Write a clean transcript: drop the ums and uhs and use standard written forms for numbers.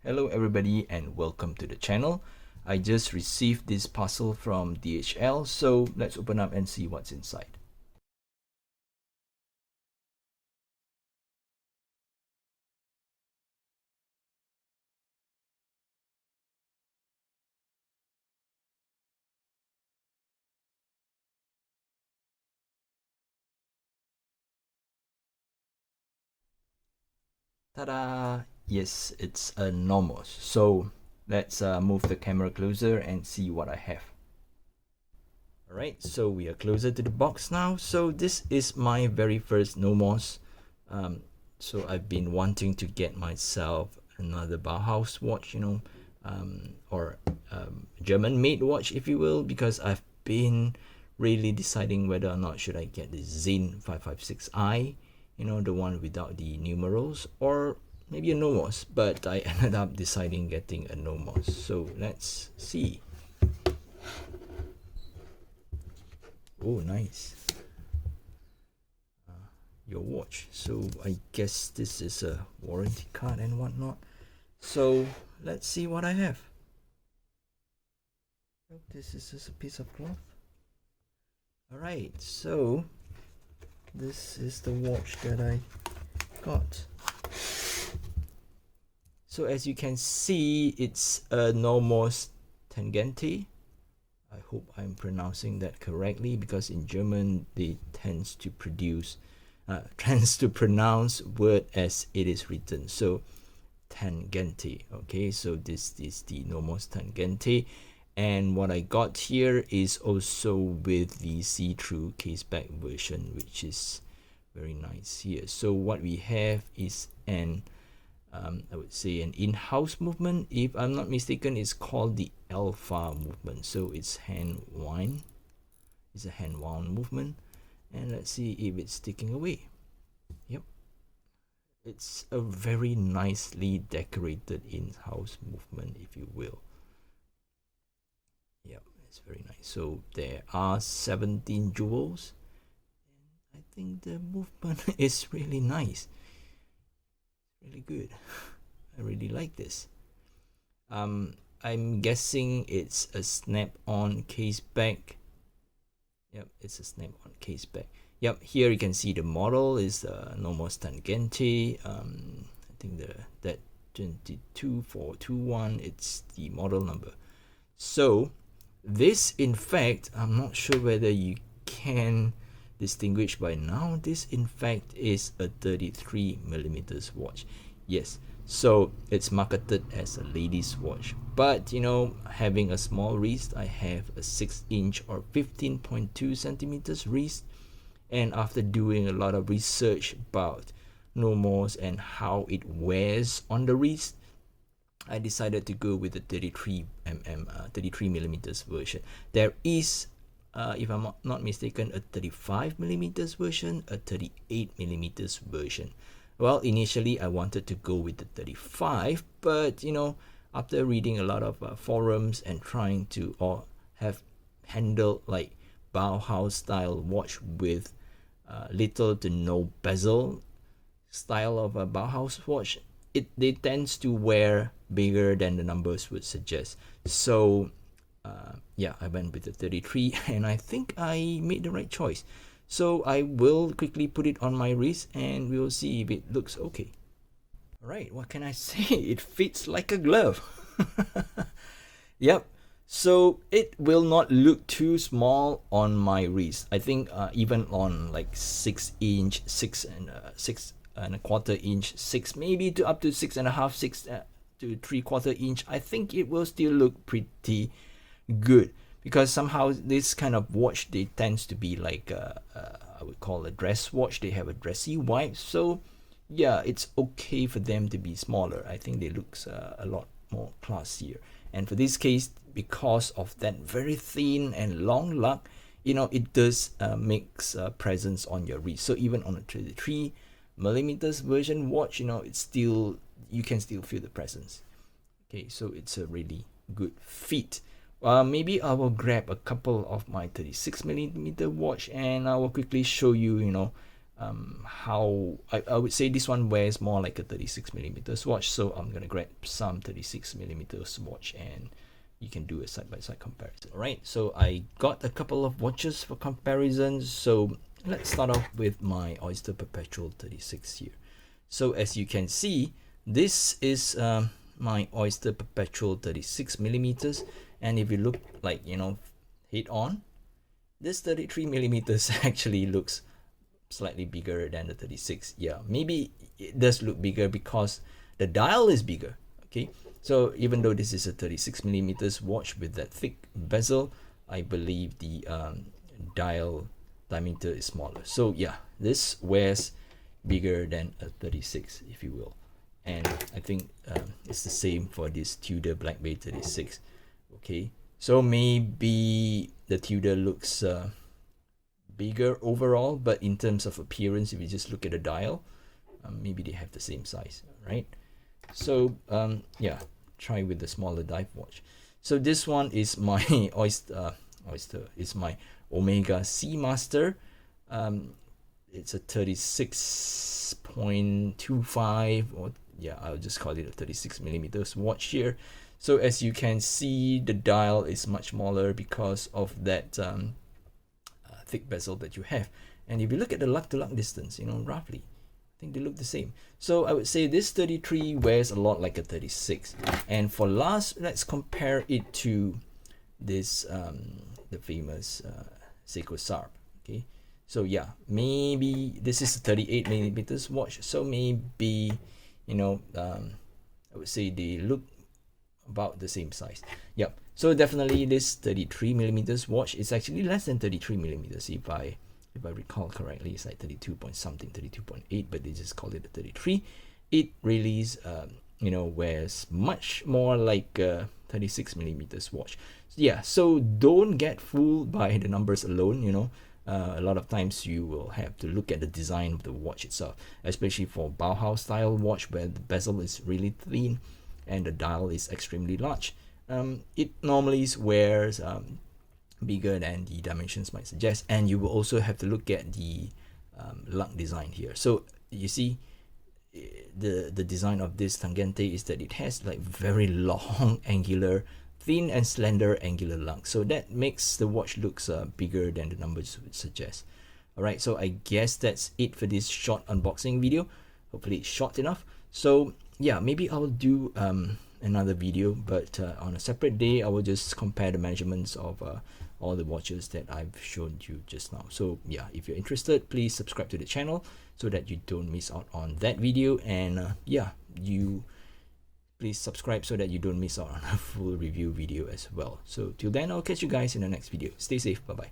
Hello everybody and welcome to the channel. I just received this parcel from DHL, so let's open up and see what's inside. Ta-da! Yes, it's a Nomos. So let's move the camera closer and see what I have. Alright, so we are closer to the box now. So this is my very first Nomos. So I've been wanting to get myself another Bauhaus watch, or German-made watch, if you will, because I've been really deciding whether or not should I get the Zin 556i, the one without the numerals, or maybe a Nomos, but I ended up deciding getting a Nomos. So let's see. Oh, nice. Your watch. So I guess this is a warranty card and whatnot. So let's see what I have. This is just a piece of cloth. Alright, so this is the watch that I got. So as you can see, it's a Nomos Tangente. I hope I'm pronouncing that correctly, because in German they tends to pronounce word as it is written. So Tangente. Okay, so this is the Nomos Tangente, and what I got here is also with the see-through caseback version, which is very nice here. So what we have is an I would say an in-house movement. If I'm not mistaken, it's called the alpha movement. So it's hand-wound. It's a hand-wound movement, and let's see if it's sticking away. Yep, it's a very nicely decorated in-house movement, if you will. Yep, it's very nice. So there are 17 jewels, and I think the movement is really nice, really good. I really like this. I'm guessing it's a snap-on case back. Yep, it's a snap-on case back. Yep, here you can see the model is the Nomos Tangente. I think that 22421, it's the model number. So this, in fact, I'm not sure whether you can distinguish by now, this in fact is a 33mm watch. Yes, so it's marketed as a ladies watch, but having a small wrist, I have a 6-inch or 15.2 centimeters wrist, and after doing a lot of research about Nomos and how it wears on the wrist, I decided to go with the 33mm version. There is, if I'm not mistaken, a 35mm version, a 38mm version. Well, initially I wanted to go with the 35, but after reading a lot of forums and trying to have handled like Bauhaus style watch with little to no bezel style of a Bauhaus watch, they tends to wear bigger than the numbers would suggest. So yeah, I went with the 33, and I think I made the right choice. So I will quickly put it on my wrist and we'll see if it looks okay. Alright, what can I say? It fits like a glove. Yep. So it will not look too small on my wrist. I think even on like 6-inch, 6.25-inch, 6 maybe to up to 6.5, 6 to 3/4 inch, I think it will still look pretty good, because somehow this kind of watch, they tends to be like I would call a dress watch. They have a dressy vibe, so yeah, it's okay for them to be smaller. I think they looks a lot more classier. And for this case, because of that very thin and long lug, it does makes a presence on your wrist. So even on a 33mm version watch, it's still, you can still feel the presence. Okay, so it's a really good fit. Maybe I will grab a couple of my 36mm watch and I will quickly show you, how I would say this one wears more like a 36 millimeters watch, so I'm gonna grab some 36 millimeters watch and you can do a side-by-side comparison. All right, so I got a couple of watches for comparison. So let's start off with my Oyster Perpetual 36 here. So as you can see, this is my Oyster Perpetual 36 millimeters, and if you look like, you know, head on, this 33 millimeters actually looks slightly bigger than the 36. Yeah, maybe it does look bigger because the dial is bigger. Okay, so even though this is a 36 millimeters watch with that thick bezel, I believe the dial diameter is smaller. So yeah, this wears bigger than a 36, if you will. And I think it's the same for this Tudor Black Bay 36. Okay, so maybe the Tudor looks bigger overall, but in terms of appearance, if you just look at the dial, maybe they have the same size, right? So yeah, try with the smaller dive watch. So this one is my Oyster is my Omega Seamaster. It's a 36.25, or yeah, I'll just call it a 36 millimeters watch here. So as you can see, the dial is much smaller because of that thick bezel that you have. And if you look at the lug to lug distance, you know, roughly, I think they look the same. So I would say this 33 wears a lot like a 36. And for last, let's compare it to this the famous Seiko Sarp. Okay, so yeah, maybe this is a 38 millimeters watch, so maybe, you know, I would say they look about the same size. Yep, so definitely this 33 millimeters watch is actually less than 33 millimeters. If I recall correctly, it's like 32 point something, 32.8, but they just call it a 33. It really is, you know, wears much more like a 36 millimeters watch. Yeah, so don't get fooled by the numbers alone. You know, a lot of times you will have to look at the design of the watch itself, especially for Bauhaus style watch where the bezel is really thin and the dial is extremely large. It normally wears bigger than the dimensions might suggest, and you will also have to look at the lug design here. So you see, the design of this Tangente is that it has like very long angular, thin and slender angular lug, so that makes the watch looks bigger than the numbers would suggest. All right, so I guess that's it for this short unboxing video. Hopefully it's short enough. So yeah, maybe I'll do another video, but on a separate day I will just compare the measurements of all the watches that I've shown you just now. So yeah, if you're interested, please subscribe to the channel so that you don't miss out on that video. And yeah, you please subscribe so that you don't miss out on a full review video as well. So till then, I'll catch you guys in the next video. Stay safe. Bye bye.